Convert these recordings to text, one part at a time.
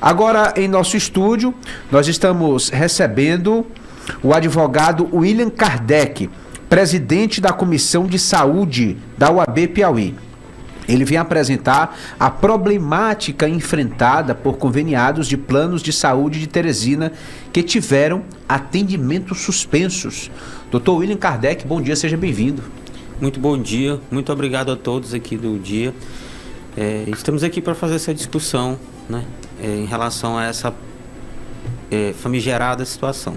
Agora, em nosso estúdio, nós estamos recebendo o advogado William Kardec, presidente da Comissão de Saúde da UAB Piauí. Ele vem apresentar a problemática enfrentada por conveniados de planos de saúde de Teresina que tiveram atendimentos suspensos. Dr. William Kardec, bom dia, seja bem-vindo. Muito bom dia, muito obrigado a todos aqui do dia. Estamos aqui para fazer essa discussão, né, em relação a essa famigerada situação.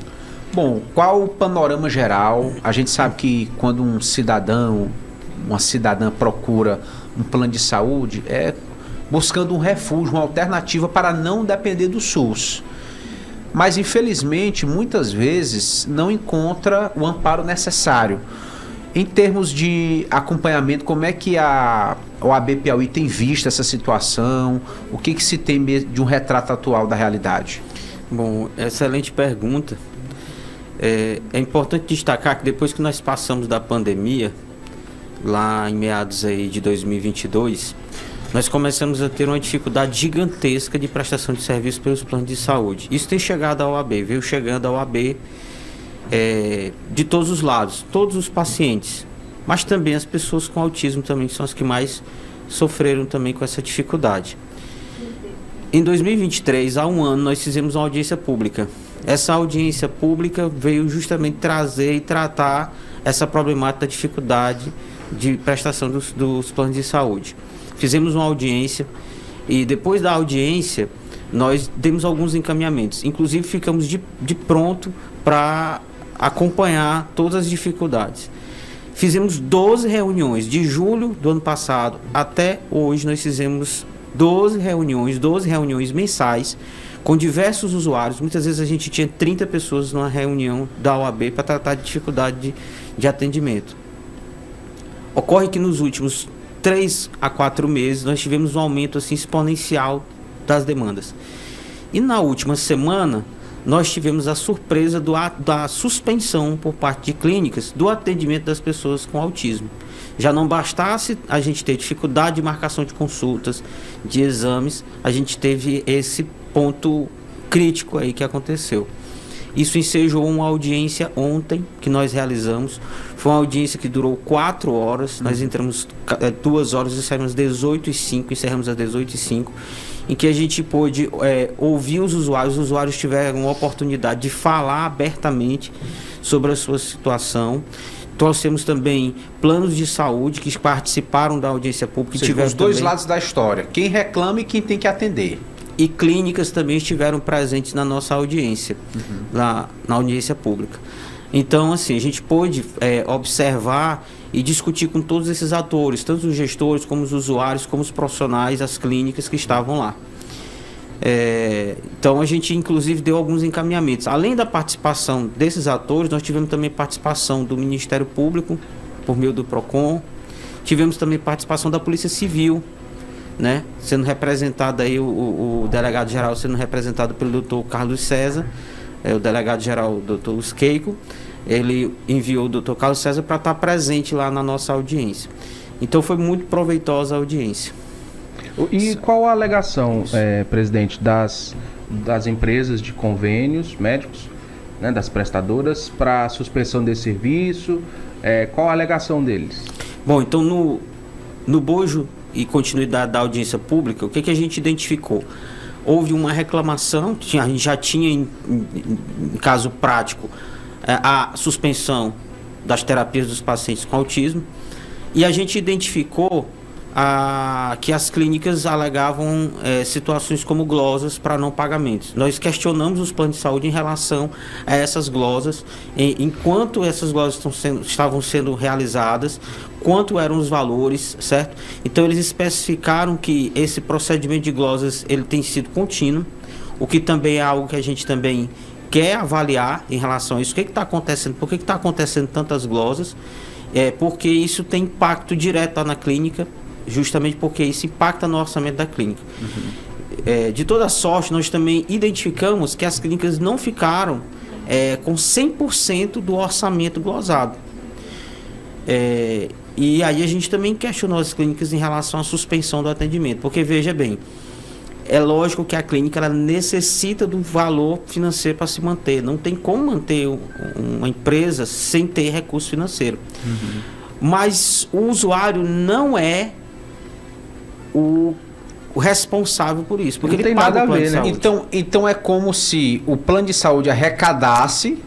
Bom, qual o panorama geral? A gente sabe que quando um cidadão, uma cidadã procura um plano de saúde, é buscando um refúgio, uma alternativa para não depender do SUS. Mas, infelizmente, muitas vezes não encontra o amparo necessário. Em termos de acompanhamento, como é que a OAB Piauí tem visto essa situação? O que se tem de um retrato atual da realidade? Bom, excelente pergunta. É importante destacar que depois que nós passamos da pandemia, lá em meados aí de 2022, nós começamos a ter uma dificuldade gigantesca de prestação de serviço pelos planos de saúde. Isso tem chegado à OAB, veio chegando à OAB de todos os lados, todos os pacientes, mas também as pessoas com autismo também são as que mais sofreram também com essa dificuldade. Em 2023, há um ano, nós fizemos uma audiência pública. Essa audiência pública veio justamente trazer e tratar essa problemática da dificuldade de prestação dos planos de saúde. Fizemos uma audiência e depois da audiência nós demos alguns encaminhamentos. Inclusive ficamos de pronto para acompanhar todas as dificuldades. Fizemos 12 reuniões de julho do ano passado até hoje. Nós fizemos 12 reuniões mensais com diversos usuários. Muitas vezes a gente tinha 30 pessoas numa reunião da OAB para tratar de dificuldade de atendimento. Ocorre que nos últimos 3 a 4 meses nós tivemos um aumento assim, exponencial das demandas. E na última semana nós tivemos a surpresa da suspensão por parte de clínicas do atendimento das pessoas com autismo. Já não bastasse a gente ter dificuldade de marcação de consultas, de exames, a gente teve esse ponto crítico aí que aconteceu. Isso ensejou uma audiência ontem que nós realizamos. Foi uma audiência que durou 4 horas. Nós entramos 2 horas e saímos às 18h05, encerramos às 18h05, em que a gente pôde ouvir os usuários tiveram a oportunidade de falar abertamente sobre a sua situação. Trouxemos também planos de saúde que participaram da audiência pública. Ou seja, os dois lados da história, quem reclama e quem tem que atender. E clínicas também estiveram presentes na nossa audiência, lá na audiência pública. Então, assim, a gente pôde observar e discutir com todos esses atores, tanto os gestores, como os usuários, como os profissionais, as clínicas que estavam lá. Então, a gente, inclusive, deu alguns encaminhamentos. Além da participação desses atores, nós tivemos também participação do Ministério Público, por meio do PROCON. Tivemos também participação da Polícia Civil, né, sendo representado aí o delegado-geral sendo representado pelo Dr. Carlos César, o delegado-geral Dr. Usqueico. Ele enviou o Dr. Carlos César para estar presente lá na nossa audiência. Então foi muito proveitosa a audiência. E qual a alegação, presidente, das empresas de convênios médicos, né, das prestadoras, para a suspensão desse serviço? Qual a alegação deles? Bom, então no bojo e continuidade da audiência pública, o que a gente identificou? Houve uma reclamação, a gente já tinha, em caso prático, a suspensão das terapias dos pacientes com autismo, e a gente identificou que as clínicas alegavam situações como glosas para não pagamentos. Nós questionamos os planos de saúde em relação a essas glosas, enquanto essas glosas estavam sendo realizadas, quanto eram os valores, certo? Então eles especificaram que esse procedimento de glosas ele tem sido contínuo, o que também é algo que a gente também quer avaliar em relação a isso. O que está acontecendo? Por que está acontecendo tantas glosas? Porque isso tem impacto direto lá na clínica, justamente porque isso impacta no orçamento da clínica. De toda sorte, nós também identificamos que as clínicas não ficaram com 100% do orçamento glosado. E aí a gente também questionou as clínicas em relação à suspensão do atendimento, porque veja bem, é lógico que a clínica ela necessita do valor financeiro para se manter. Não tem como manter uma empresa sem ter recurso financeiro. Mas o usuário não é o responsável por isso, porque Não ele tem paga nada o plano a ver, de né? saúde. Então é como se o plano de saúde arrecadasse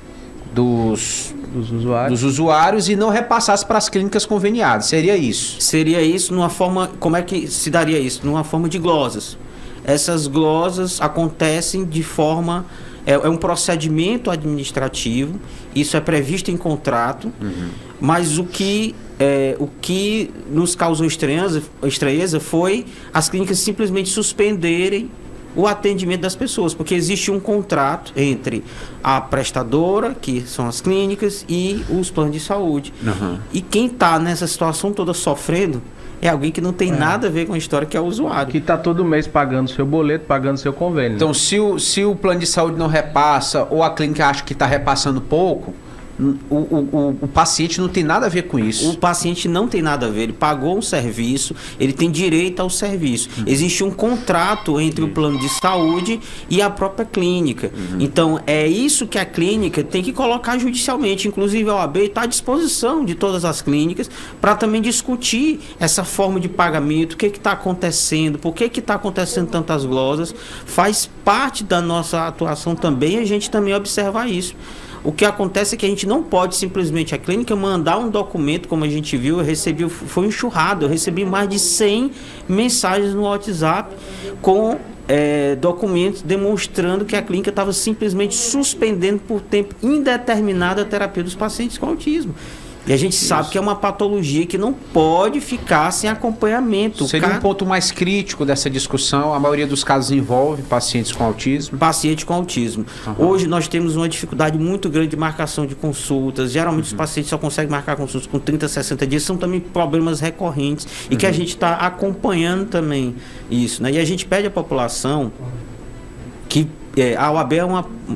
dos Dos usuários. e não repassasse para as clínicas conveniadas. Seria isso. Seria isso numa forma... Como é que se daria isso? Numa forma de glosas. Essas glosas acontecem de forma... É um procedimento administrativo, isso é previsto em contrato, mas o que nos causou estranheza foi as clínicas simplesmente suspenderem o atendimento das pessoas, porque existe um contrato entre a prestadora, que são as clínicas, e os planos de saúde. E quem está nessa situação toda sofrendo é alguém que não tem nada a ver com a história, que é o usuário. Que está todo mês pagando seu boleto, pagando seu convênio. Então, se o plano de saúde não repassa ou a clínica acha que está repassando pouco, o paciente não tem nada a ver com isso. O paciente não tem nada a ver, ele pagou um serviço, ele tem direito ao serviço. Existe um contrato entre o plano de saúde e a própria clínica. Então, é isso que a clínica tem que colocar judicialmente. Inclusive, a OAB está à disposição de todas as clínicas para também discutir essa forma de pagamento, o que está acontecendo, por que está acontecendo tantas glosas. Faz parte da nossa atuação também a gente também observar isso. O que acontece é que a gente não pode simplesmente a clínica mandar um documento, como a gente viu, foi enxurrado, eu recebi mais de 100 mensagens no WhatsApp com documentos demonstrando que a clínica estava simplesmente suspendendo por tempo indeterminado a terapia dos pacientes com autismo. E a gente sabe que é uma patologia que não pode ficar sem acompanhamento. Seria um ponto mais crítico dessa discussão. A maioria dos casos envolve pacientes com autismo. Paciente com autismo. Hoje nós temos uma dificuldade muito grande de marcação de consultas. Geralmente os pacientes só conseguem marcar consultas com 30, 60 dias. São também problemas recorrentes e que a gente está acompanhando também isso, né? E a gente pede à população que a OAB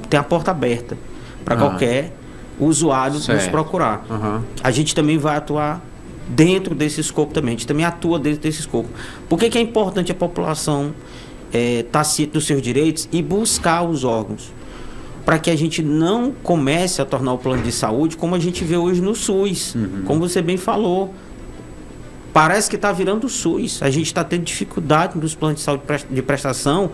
tem a porta aberta para qualquer usuário nos procurar. A gente também vai atuar dentro desse escopo também. A gente também atua dentro desse escopo. Por que é importante a população estar ciente dos seus direitos e buscar os órgãos? Para que a gente não comece a tornar o plano de saúde como a gente vê hoje no SUS. Como você bem falou. Parece que está virando o SUS. A gente está tendo dificuldade nos planos de saúde de prestação,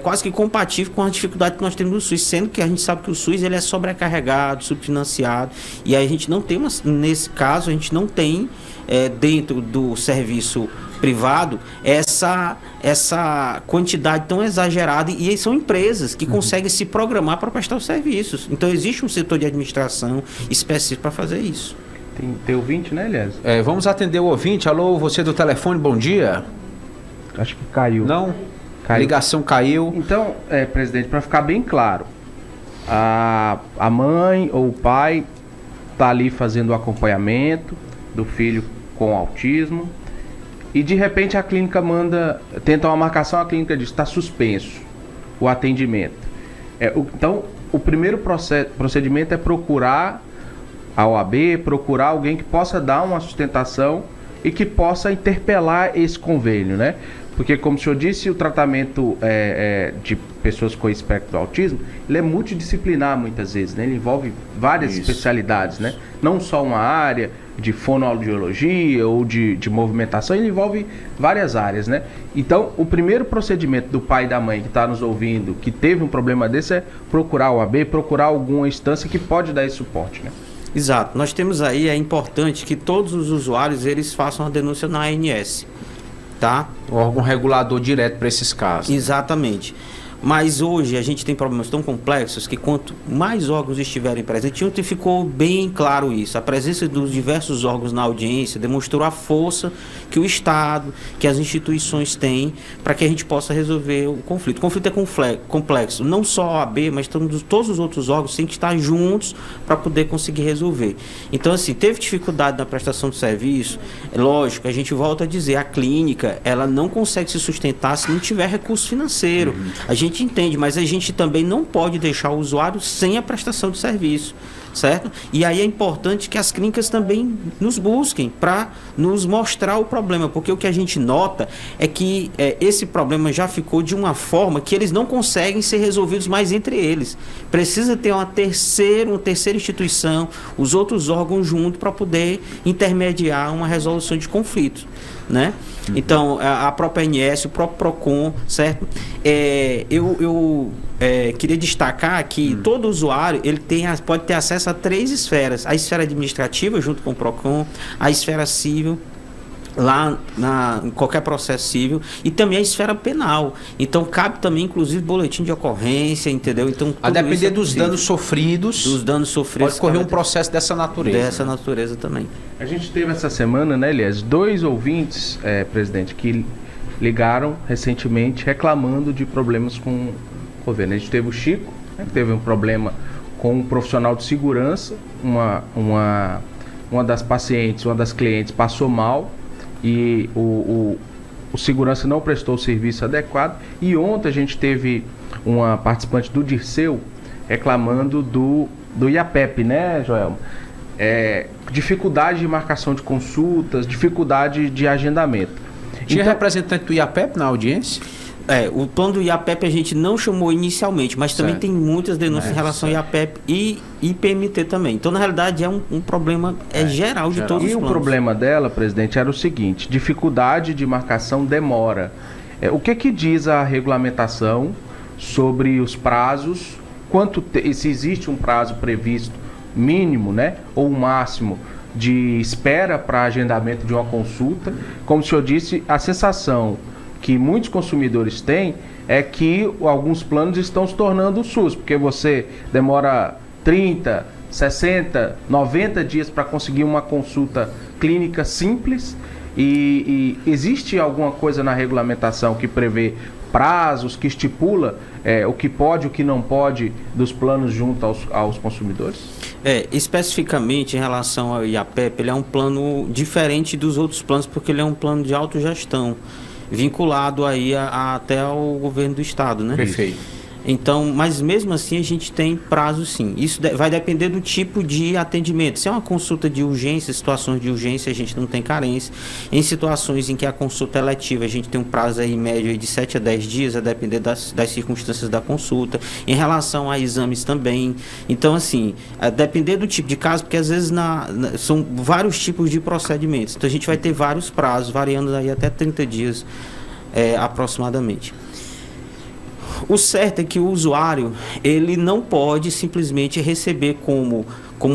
quase que compatível com a dificuldade que nós temos no SUS, sendo que a gente sabe que o SUS ele é sobrecarregado, subfinanciado, e aí a gente não tem, nesse caso, a gente não tem dentro do serviço privado essa quantidade tão exagerada, e são empresas que conseguem se programar para prestar os serviços. Então existe um setor de administração específico para fazer isso. Tem ouvinte, né, Elias? Vamos atender o ouvinte. Alô, você do telefone, bom dia. Acho que caiu. Não? Caiu. A ligação caiu. Então, presidente, para ficar bem claro, a mãe ou o pai está ali fazendo o acompanhamento do filho com autismo e de repente a clínica tenta uma marcação, a clínica diz está suspenso o atendimento. Então, o primeiro procedimento é procurar a OAB, procurar alguém que possa dar uma sustentação e que possa interpelar esse convênio, né? Porque, como o senhor disse, o tratamento de pessoas com espectro do autismo, ele é multidisciplinar muitas vezes, né? Ele envolve várias especialidades, né? Não só uma área de fonoaudiologia ou de movimentação, ele envolve várias áreas, né? Então, o primeiro procedimento do pai e da mãe que está nos ouvindo, que teve um problema desse, é procurar o OAB, procurar alguma instância que pode dar esse suporte, né? Exato. Nós temos aí, é importante que todos os usuários, eles façam a denúncia na ANS. Tá? O órgão regulador direto para esses casos. Exatamente. Mas hoje a gente tem problemas tão complexos que quanto mais órgãos estiverem presentes, ontem ficou bem claro isso. A presença dos diversos órgãos na audiência demonstrou a força que o Estado, que as instituições têm para que a gente possa resolver o conflito. O conflito é complexo. Não só a OAB, mas todos os outros órgãos têm que estar juntos para poder conseguir resolver. Então, assim, teve dificuldade na prestação do serviço, é lógico, a gente volta a dizer, a clínica, ela não consegue se sustentar se não tiver recurso financeiro. A gente entende, mas a gente também não pode deixar o usuário sem a prestação de serviço. certo? E aí é importante que as clínicas também nos busquem para nos mostrar o problema, porque o que a gente nota é que esse problema já ficou de uma forma que eles não conseguem ser resolvidos mais entre eles. Precisa ter uma terceira instituição, os outros órgãos juntos para poder intermediar uma resolução de conflitos, né? Então, a própria ANS, o próprio PROCON, certo? Eu queria destacar que todo usuário ele pode ter acesso a 3 esferas. A esfera administrativa, junto com o PROCON, a esfera civil, lá em qualquer processo civil, e também a esfera penal. Então, cabe também, inclusive, boletim de ocorrência, entendeu? Então, a depender dos danos sofridos, pode correr um processo dessa natureza. Dessa natureza também. A gente teve essa semana, né, Elias, 2 ouvintes, presidente, que ligaram recentemente reclamando de problemas com o governo. A gente teve o Chico, né, que teve um problema com um profissional de segurança, uma das pacientes, uma das clientes passou mal, e o segurança não prestou o serviço adequado. E ontem a gente teve uma participante do Dirceu reclamando do IAPEP, né, Joelma? Dificuldade de marcação de consultas, dificuldade de agendamento. Tinha representante do IAPEP na audiência? O plano do IAPEP a gente não chamou inicialmente, mas também tem muitas denúncias em relação ao IAPEP e IPMT também. Então, na realidade, é um problema geral de todos os planos. E o problema dela, presidente, era o seguinte: dificuldade de marcação demora. O que diz a regulamentação sobre os prazos? Se existe um prazo previsto mínimo, né, ou um máximo de espera para agendamento de uma consulta? Como o senhor disse, a sensação que muitos consumidores têm é que alguns planos estão se tornando o SUS, porque você demora 30, 60, 90 dias para conseguir uma consulta clínica simples, e existe alguma coisa na regulamentação que prevê prazos, que estipula o que pode e o que não pode dos planos junto aos consumidores? Especificamente em relação ao IAPEP, ele é um plano diferente dos outros planos, porque ele é um plano de autogestão, vinculado aí até ao governo do estado, né? Perfeito. Então, mas mesmo assim a gente tem prazo sim. Isso vai depender do tipo de atendimento. Se é uma consulta de urgência, situações de urgência, a gente não tem carência. Em situações em que a consulta é letiva, a gente tem um prazo aí médio aí de 7 a 10 dias, a depender das circunstâncias da consulta. Em relação a exames também. Então, assim, a depender do tipo de caso, porque às vezes são vários tipos de procedimentos. Então, a gente vai ter vários prazos, variando aí até 30 dias aproximadamente. O certo é que o usuário, ele não pode simplesmente receber como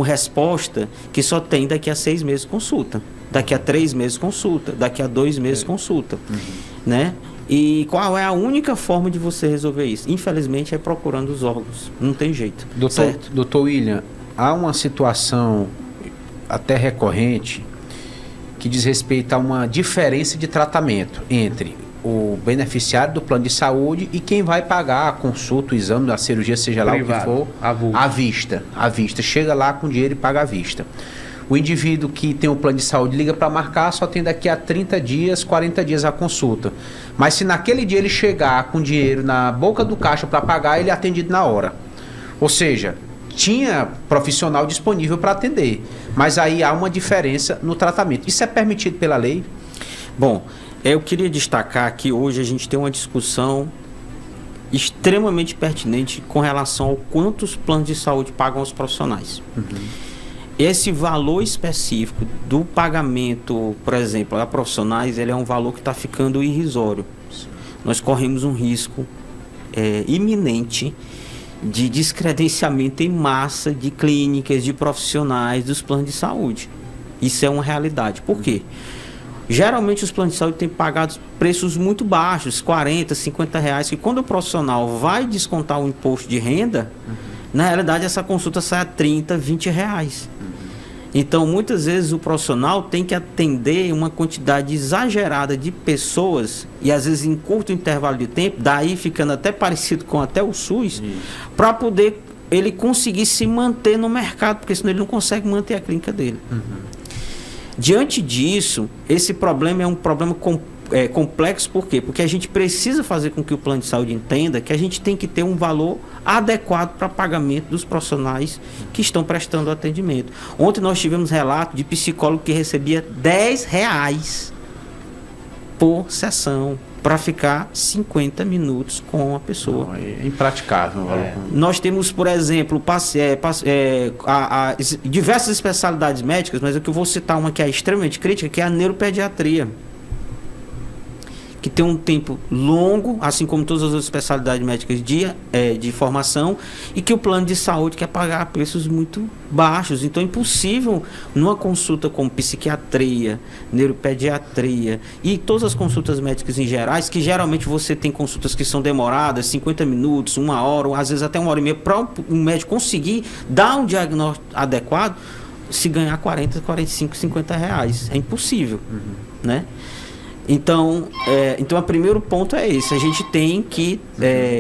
resposta que só tem daqui a 6 meses consulta, daqui a 3 meses consulta, daqui a 2 meses consulta, né? E qual é a única forma de você resolver isso? Infelizmente é procurando os órgãos, não tem jeito. Doutor William, há uma situação até recorrente que diz respeito a uma diferença de tratamento entre o beneficiário do plano de saúde e quem vai pagar a consulta, o exame, a cirurgia, seja lá privado, o que for, à vista. Chega lá com dinheiro e paga à vista. O indivíduo que tem um plano de saúde liga para marcar, só tem daqui a 30 dias, 40 dias a consulta. Mas se naquele dia ele chegar com dinheiro na boca do caixa para pagar, ele é atendido na hora. Ou seja, tinha profissional disponível para atender, mas aí há uma diferença no tratamento. Isso é permitido pela lei? Bom, eu queria destacar que hoje a gente tem uma discussão extremamente pertinente com relação ao quanto os planos de saúde pagam aos profissionais. Esse valor específico do pagamento, por exemplo, a profissionais, ele é um valor que está ficando irrisório. Nós corremos um risco iminente de descredenciamento em massa de clínicas, de profissionais dos planos de saúde. Isso é uma realidade. Por quê? Geralmente os planos de saúde têm pagado preços muito baixos, 40, 50 reais, que quando o profissional vai descontar o imposto de renda, na realidade essa consulta sai a 30, 20 reais. Então, muitas vezes o profissional tem que atender uma quantidade exagerada de pessoas, e às vezes em curto intervalo de tempo, daí ficando até parecido com até o SUS, para poder ele conseguir se manter no mercado, porque senão ele não consegue manter a clínica dele. Diante disso, esse problema é um problema complexo, por quê? Porque a gente precisa fazer com que o plano de saúde entenda que a gente tem que ter um valor adequado para pagamento dos profissionais que estão prestando atendimento. Ontem nós tivemos relato de psicólogo que recebia R$10 por sessão para ficar 50 minutos com a pessoa. Não, é impraticável. Nós temos, por exemplo, diversas especialidades médicas, mas eu vou citar uma que é extremamente crítica, que é a neuropediatria, que tem um tempo longo, assim como todas as outras especialidades médicas de formação, e que o plano de saúde quer pagar preços muito baixos. Então é impossível, numa consulta como psiquiatria, neuropediatria e todas as consultas médicas em gerais, que geralmente você tem consultas que são demoradas, 50 minutos, 1 hora, ou às vezes até 1 hora e meia, para um médico conseguir dar um diagnóstico adequado, se ganhar 40, 45, 50 reais. É impossível, né? Então, o primeiro ponto é esse. A gente tem que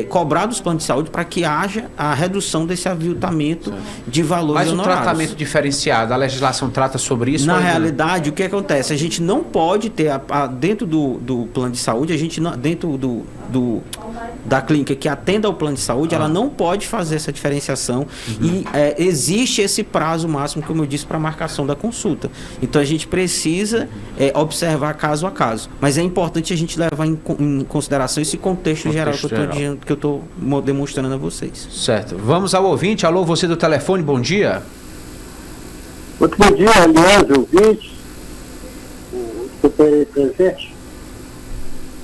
cobrar dos planos de saúde para que haja a redução desse aviltamento de valores Mas honorários. o tratamento diferenciado, a legislação trata sobre isso? Na realidade, o que acontece? A gente não pode ter, dentro do plano de saúde, a gente não, dentro da clínica que atenda ao plano de saúde, ela não pode fazer essa diferenciação e existe esse prazo máximo, como eu disse, para marcação da consulta. Então a gente precisa observar caso a caso. Mas é importante a gente levar em consideração esse contexto geral que eu estou demonstrando a vocês. Certo. Vamos ao ouvinte. Alô, você do telefone, bom dia. Muito bom dia, aliás, ouvinte, o super presente.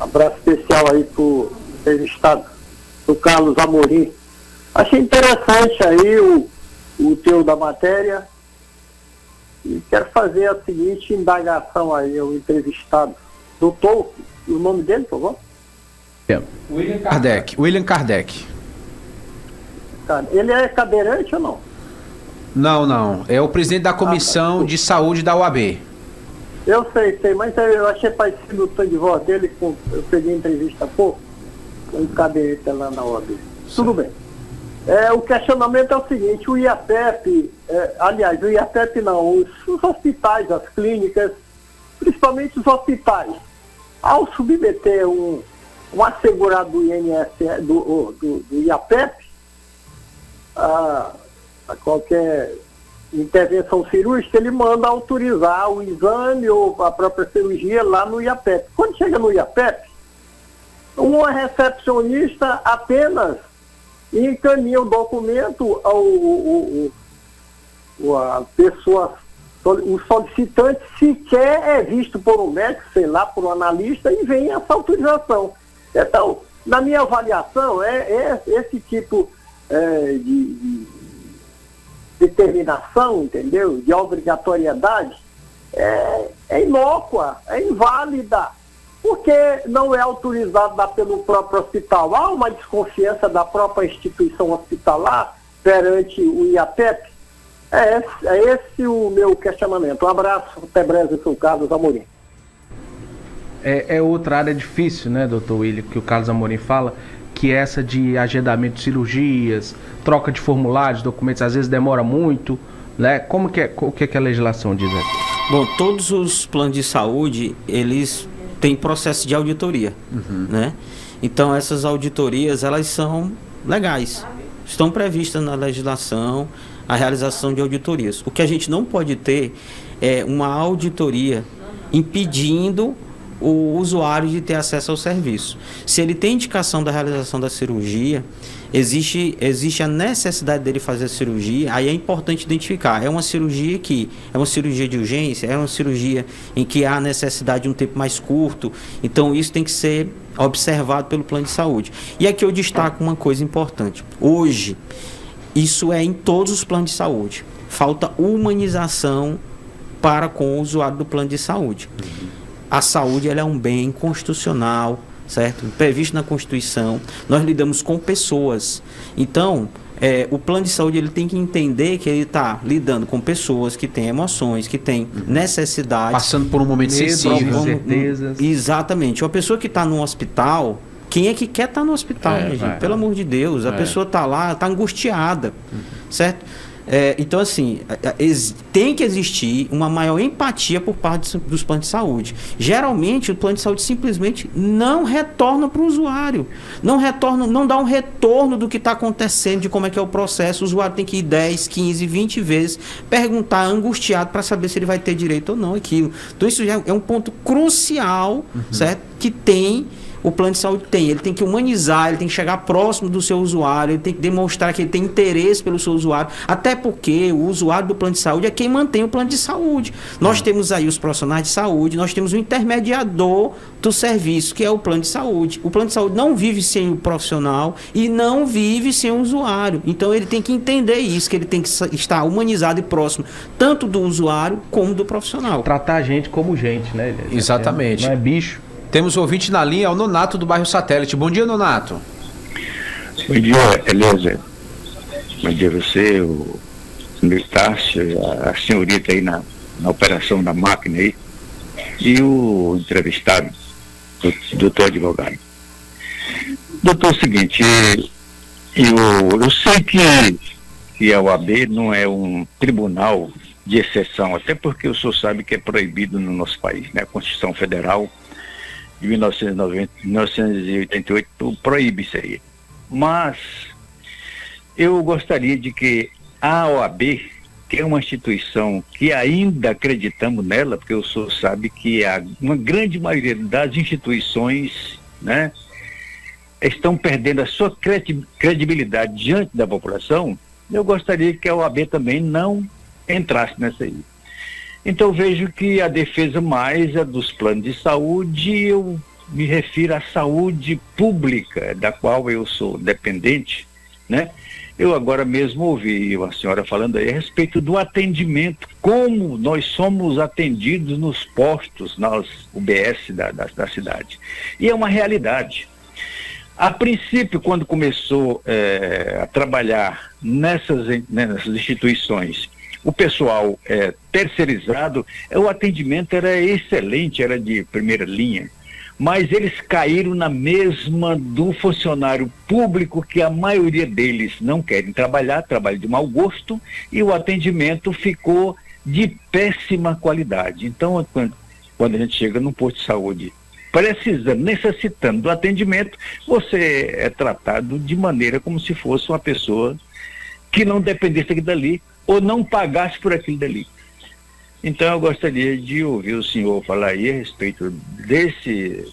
Abraço especial aí pro entrevistado, o Carlos Amorim. Achei interessante aí o teu da matéria e quero fazer a seguinte indagação aí ao entrevistado. Doutor, o nome dele, por favor? William Kardec. Ele é cadeirante ou não? Não. É o presidente da Comissão de Saúde da UAB. Eu sei, mas eu achei parecido o tom de voz dele, eu peguei entrevista há pouco, com um cadeirante lá na OAB. Tudo bem. O questionamento é o seguinte, o IAPEP, aliás, o IAPEP não, os hospitais, as clínicas, principalmente os hospitais, ao submeter um assegurado do INSS, do IAPEP, a qualquer intervenção cirúrgica, ele manda autorizar o exame ou a própria cirurgia lá no IAPEP. Quando chega no IAPEP, uma recepcionista apenas encaminha o documento a pessoa, o solicitante sequer é visto por um médico, sei lá, por um analista, e vem essa autorização. Então, na minha avaliação, esse tipo de determinação, entendeu? De obrigatoriedade, é inócua, é inválida, porque não é autorizado pelo próprio hospital. Há uma desconfiança da própria instituição hospitalar perante o IAPEP. É esse o meu questionamento. Um abraço, até breve, eu sou o Carlos Amorim. É outra área difícil, né, doutor William, que o Carlos Amorim fala, que é essa de agendamento de cirurgias, troca de formulários, documentos, às vezes demora muito, né? O que a legislação diz aqui? Bom, todos os planos de saúde, eles têm processo de auditoria, né? Então, essas auditorias, elas são legais, estão previstas na legislação a realização de auditorias. O que a gente não pode ter é uma auditoria impedindo o usuário de ter acesso ao serviço. Se ele tem indicação da realização da cirurgia, existe a necessidade dele fazer a cirurgia, aí é importante identificar, é uma cirurgia de urgência, é uma cirurgia em que há necessidade de um tempo mais curto, então isso tem que ser observado pelo plano de saúde. E aqui eu destaco uma coisa importante. Hoje, isso é em todos os planos de saúde. Falta humanização para com o usuário do plano de saúde. A saúde, ela é um bem constitucional, certo? Previsto na Constituição. Nós lidamos com pessoas. Então, o plano de saúde, ele tem que entender que ele está lidando com pessoas que têm emoções, que têm necessidades. Passando por um momento sensível. Certezas. Exatamente. Uma pessoa que está no hospital, quem é que quer estar no hospital, minha gente? Pelo amor de Deus. A pessoa está lá, está angustiada, certo? Então, assim, tem que existir uma maior empatia por parte dos planos de saúde. Geralmente, o plano de saúde simplesmente não retorna para o usuário. Não dá um retorno do que está acontecendo, de como é que é o processo. O usuário tem que ir 10, 15, 20 vezes, perguntar angustiado para saber se ele vai ter direito ou não aquilo. Então, isso já é um ponto crucial, certo? Que o plano de saúde ele tem que humanizar, ele tem que chegar próximo do seu usuário, ele tem que demonstrar que ele tem interesse pelo seu usuário, até porque o usuário do plano de saúde é quem mantém o plano de saúde. Nós temos aí os profissionais de saúde, nós temos o intermediador do serviço, que é o plano de saúde. O plano de saúde não vive sem o profissional e não vive sem o usuário. Então ele tem que entender isso, que ele tem que estar humanizado e próximo, tanto do usuário como do profissional. Tratar a gente como gente, né? Exatamente. Não é bicho. Temos ouvinte na linha, é o Nonato do bairro Satélite. Bom dia, Nonato. Bom dia, Eliezer. Bom dia a você, o senhor Tássio, a senhorita aí na operação da máquina aí, e o entrevistado, o doutor advogado. Doutor, é o seguinte, eu sei que a OAB não é um tribunal de exceção, até porque o senhor sabe que é proibido no nosso país, né? A Constituição Federal de 1988 proíbe isso aí. Mas eu gostaria de que a OAB, que é uma instituição que ainda acreditamos nela, porque o senhor sabe que uma grande maioria das instituições, né, estão perdendo a sua credibilidade diante da população. Eu gostaria que a OAB também não entrasse nessa aí. Então eu vejo que a defesa mais é dos planos de saúde. Eu me refiro à saúde pública, da qual eu sou dependente, né? Eu agora mesmo ouvi a senhora falando aí a respeito do atendimento, como nós somos atendidos nos postos, nas UBS da cidade. E é uma realidade. A princípio, quando começou a trabalhar nessas instituições, o pessoal terceirizado, o atendimento era excelente, era de primeira linha, mas eles caíram na mesma do funcionário público, que a maioria deles não querem trabalhar, trabalham de mau gosto, e o atendimento ficou de péssima qualidade. Então, quando a gente chega num posto de saúde, necessitando do atendimento, você é tratado de maneira como se fosse uma pessoa que não dependesse daquilo dali, ou não pagasse por aquilo dali. Então eu gostaria de ouvir o senhor falar aí a respeito desse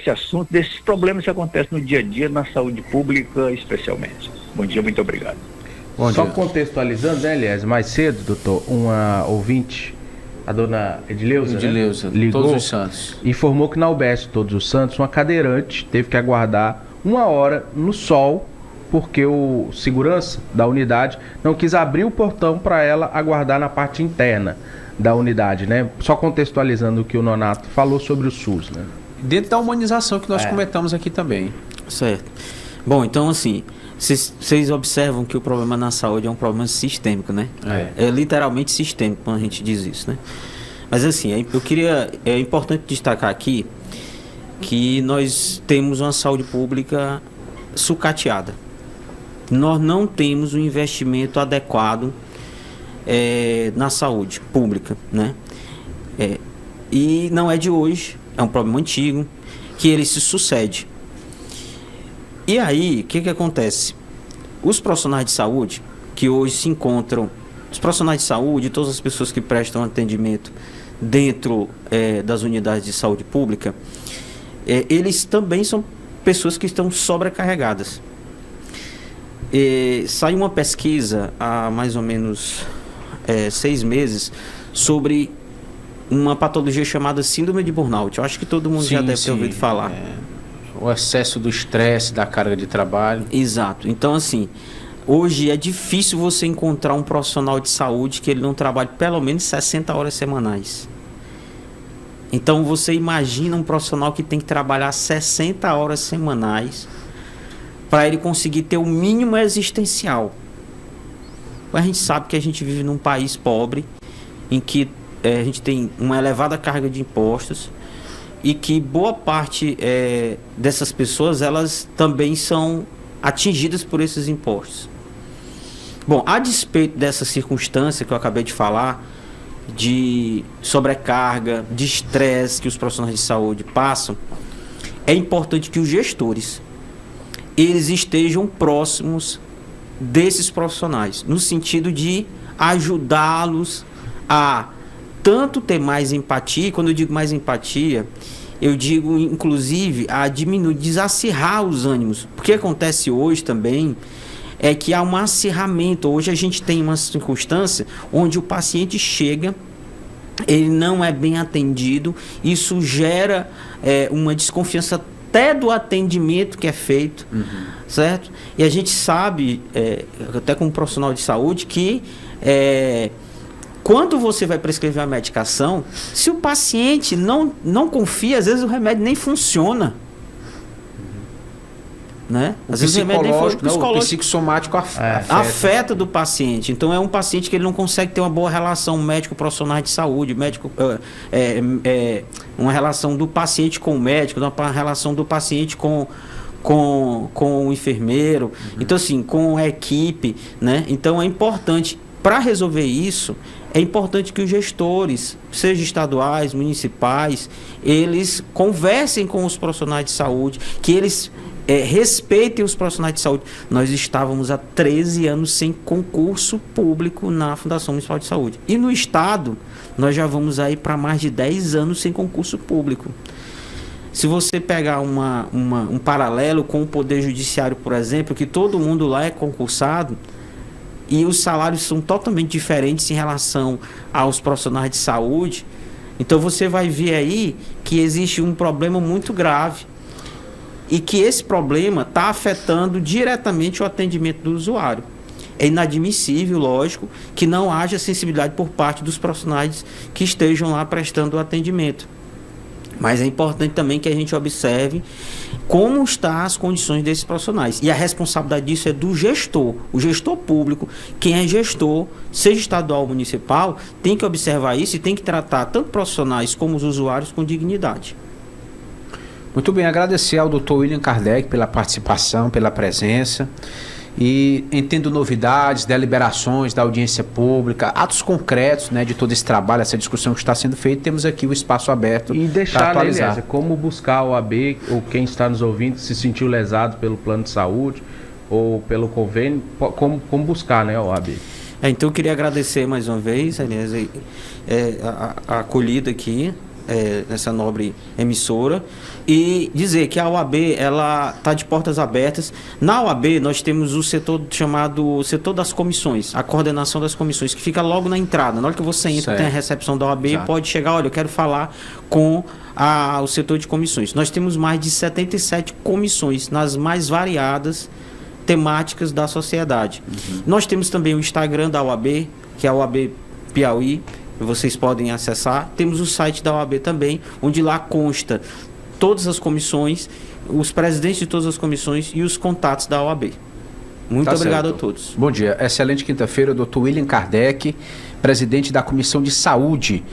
assunto, desses problemas que acontecem no dia a dia na saúde pública especialmente. Bom dia, muito obrigado. Bom dia. Só contextualizando, né, aliás, mais cedo, doutor, uma ouvinte, a dona Edileuza, né? Ligou, Todos os Santos, informou que na UBS Todos os Santos, uma cadeirante teve que aguardar 1 hora no sol, porque o segurança da unidade não quis abrir o portão para ela aguardar na parte interna da unidade, né? Só contextualizando o que o Nonato falou sobre o SUS, né? Dentro da humanização que nós comentamos aqui também. Certo. Bom, então assim, vocês observam que o problema na saúde é um problema sistêmico, né? É literalmente sistêmico quando a gente diz isso, né? Mas assim, é importante destacar aqui que nós temos uma saúde pública sucateada. Nós não temos um investimento adequado na saúde pública, né? E não é de hoje, é um problema antigo, que ele se sucede. E aí, o que acontece? Os profissionais de saúde, que hoje se encontram, os profissionais de saúde, todas as pessoas que prestam atendimento dentro das unidades de saúde pública, eles também são pessoas que estão sobrecarregadas. Saiu uma pesquisa há mais ou menos 6 meses sobre uma patologia chamada síndrome de burnout. Eu acho que todo mundo já deve ter ouvido falar. O excesso do estresse, da carga de trabalho. Exato. Então, assim, hoje é difícil você encontrar um profissional de saúde que ele não trabalhe pelo menos 60 horas semanais. Então, você imagina um profissional que tem que trabalhar 60 horas semanais para ele conseguir ter o mínimo existencial. A gente sabe que a gente vive num país pobre, em que a gente tem uma elevada carga de impostos e que boa parte dessas pessoas, elas também são atingidas por esses impostos. Bom, a despeito dessa circunstância que eu acabei de falar, de sobrecarga, de estresse que os profissionais de saúde passam, é importante que os gestores eles estejam próximos desses profissionais, no sentido de ajudá-los a tanto ter mais empatia. Quando eu digo mais empatia, eu digo inclusive a diminuir, desacirrar os ânimos. O que acontece hoje também é que há um acirramento. Hoje a gente tem uma circunstância onde o paciente chega, ele não é bem atendido, isso gera uma desconfiança até do atendimento que é feito, certo? E a gente sabe, até como profissional de saúde, que quando você vai prescrever a medicação, se o paciente não confia, às vezes o remédio nem funciona. Né? Às vezes o psicossomático afeta do paciente. Então é um paciente que ele não consegue ter uma boa relação médico-profissional de saúde, uma relação do paciente com o médico, uma relação do paciente com o enfermeiro, então assim, com a equipe, né? Então é importante, para resolver isso, é importante que os gestores, seja estaduais, municipais, eles conversem com os profissionais de saúde, que eles respeitem os profissionais de saúde. Nós estávamos há 13 anos sem concurso público na Fundação Municipal de Saúde. E no Estado, nós já vamos aí para mais de 10 anos sem concurso público. Se você pegar um paralelo com o Poder Judiciário, por exemplo, que todo mundo lá é concursado, e os salários são totalmente diferentes em relação aos profissionais de saúde, então você vai ver aí que existe um problema muito grave. E que esse problema está afetando diretamente o atendimento do usuário. É inadmissível, lógico, que não haja sensibilidade por parte dos profissionais que estejam lá prestando o atendimento. Mas é importante também que a gente observe como estão as condições desses profissionais. E a responsabilidade disso é do gestor. O gestor público, quem é gestor, seja estadual ou municipal, tem que observar isso e tem que tratar tanto profissionais como os usuários com dignidade. Muito bem, agradecer ao Dr. William Kardec pela participação, pela presença. E entendo novidades, deliberações da audiência pública, atos concretos, né, de todo esse trabalho, essa discussão que está sendo feita. Temos aqui o espaço aberto e deixar, para atualizar. Eliezer, como buscar a OAB, ou quem está nos ouvindo se sentiu lesado pelo plano de saúde ou pelo convênio, como buscar, né, a OAB? Então eu queria agradecer mais uma vez, Eliezer, a acolhida aqui nessa nobre emissora, e dizer que a OAB ela está de portas abertas. Na OAB nós temos o setor chamado setor das comissões, a coordenação das comissões, que fica logo na entrada. Na hora que você entra, certo, tem a recepção da OAB, exato, pode chegar, olha, eu quero falar com o setor de comissões. Nós temos mais de 77 comissões nas mais variadas temáticas da sociedade. Nós temos também o Instagram da OAB, que é a OAB Piauí, vocês podem acessar. Temos o site da OAB também, onde lá consta todas as comissões, os presidentes de todas as comissões e os contatos da OAB. Muito obrigado a todos. Bom dia, excelente quinta-feira, Dr. William Kardec, presidente da Comissão de Saúde